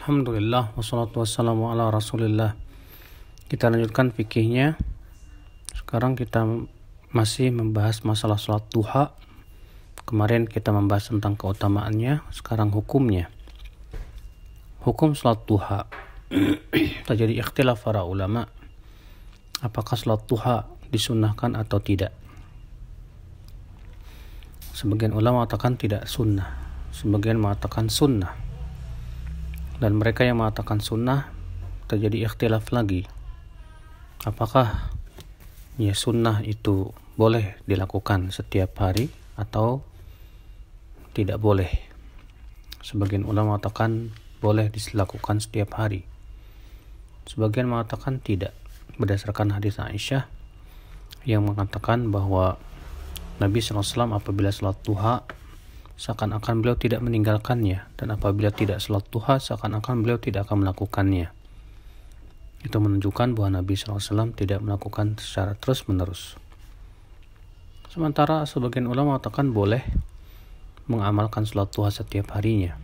Alhamdulillah wassalatu wassalamu ala rasulillah. Kita lanjutkan fikihnya. Sekarang kita masih membahas masalah salat duha. Kemarin kita membahas tentang keutamaannya, sekarang hukumnya. Hukum salat duha. Terjadi ikhtilaf para ulama, apakah salat duha disunnahkan atau tidak. Sebagian ulama mengatakan tidak sunnah, sebagian mengatakan sunnah. Dan mereka yang mengatakan sunnah, terjadi ikhtilaf lagi. Apakah sunnah itu boleh dilakukan setiap hari atau tidak boleh? Sebagian ulama mengatakan boleh dilakukan setiap hari. Sebagian mengatakan tidak, berdasarkan hadis Aisyah yang mengatakan bahwa Nabi SAW apabila salat duha seakan-akan beliau tidak meninggalkannya, dan apabila tidak salat duha seakan-akan beliau tidak akan melakukannya. Itu menunjukkan bahwa Nabi SAW tidak melakukan secara terus-menerus. Sementara sebagian ulama mengatakan boleh mengamalkan salat duha setiap harinya,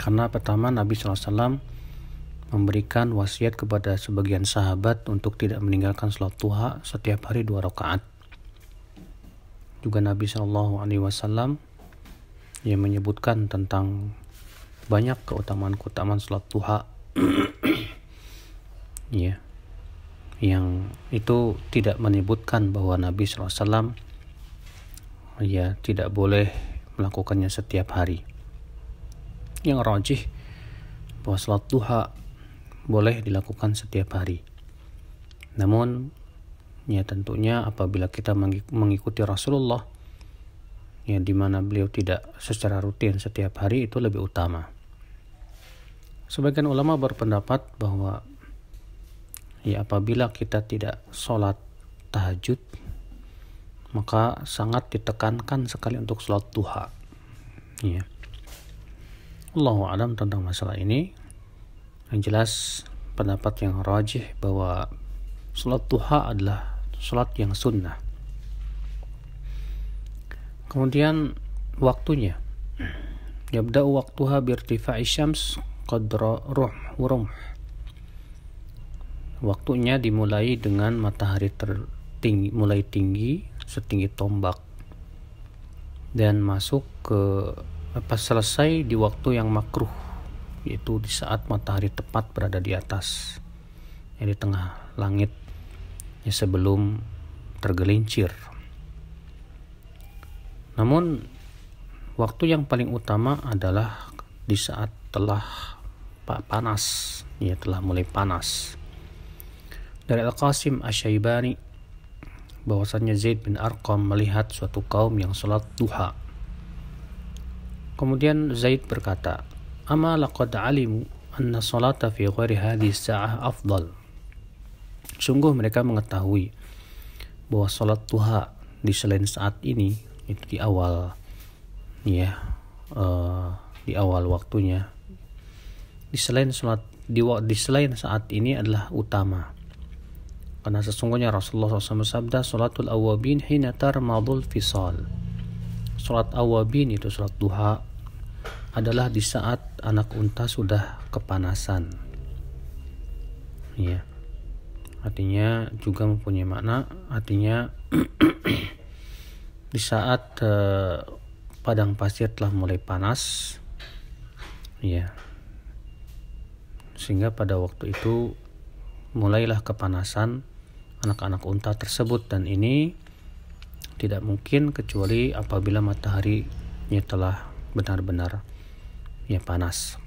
karena pertama Nabi SAW memberikan wasiat kepada sebagian sahabat untuk tidak meninggalkan salat duha setiap hari 2 rakaat. Juga Nabi SAW yang menyebutkan tentang banyak keutamaan salat duha yang itu tidak menyebutkan bahwa Nabi SAW tidak boleh melakukannya setiap hari. Yang rajih bahwa salat duha boleh dilakukan setiap hari. Namun tentunya apabila kita mengikuti Rasulullah di mana beliau tidak secara rutin setiap hari, itu lebih utama. Sebagian ulama berpendapat bahwa apabila kita tidak sholat tahajud, maka sangat ditekankan sekali untuk sholat duha. Allahu a'lam tentang masalah ini. Yang jelas pendapat yang rajih bahwa sholat duha adalah sholat yang sunnah. Kemudian waktunya, yabda'u waqtuha birtifa'i syams qadra rumh. Waktunya dimulai dengan matahari mulai tinggi setinggi tombak, dan masuk selesai di waktu yang makruh, yaitu di saat matahari tepat berada di atas, di tengah langit, sebelum tergelincir. Namun waktu yang paling utama adalah di saat telah panas, telah mulai panas. Dari Al-Qasim Asy-Syaibani bahwasanya Zaid bin Arqam melihat suatu kaum yang salat duha. Kemudian Zaid berkata, "Ama laqad alimu anna salata fi ghairi hadhihi as-sa'ah afdal." Sungguh mereka mengetahui bahwa salat duha di selain saat ini, itu di awal di awal waktunya, di selain saat ini adalah utama. Karena sesungguhnya Rasulullah SAW bersabda, "Salatul awwabin hina tarmadul fisal." Salat awwabin, itu salat duha, adalah di saat anak unta sudah kepanasan. Artinya juga mempunyai makna, artinya di saat padang pasir telah mulai panas, sehingga pada waktu itu mulailah kepanasan anak-anak unta tersebut, dan ini tidak mungkin kecuali apabila mataharinya telah benar-benar panas.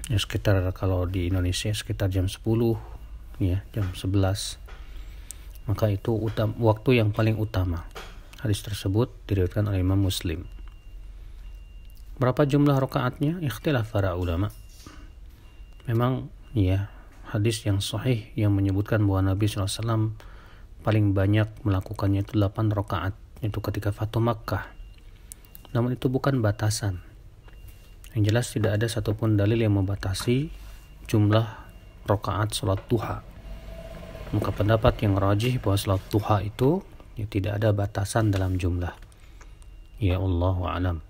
Sekitar, kalau di Indonesia sekitar jam 10, jam 11, maka itu waktu yang paling utama. Hadis tersebut diriwayatkan oleh Imam Muslim. Berapa jumlah rakaatnya? Ikhtilaf para ulama. Memang hadis yang sahih yang menyebutkan bahwa Nabi SAW paling banyak melakukannya itu 8 rakaat, itu ketika Fatu Makkah. Namun itu bukan batasan. Yang jelas tidak ada satupun dalil yang membatasi jumlah rakaat salat duha. Maka pendapat yang rajih bahwa salat duha itu tidak ada batasan dalam jumlah. Allahu a'lam.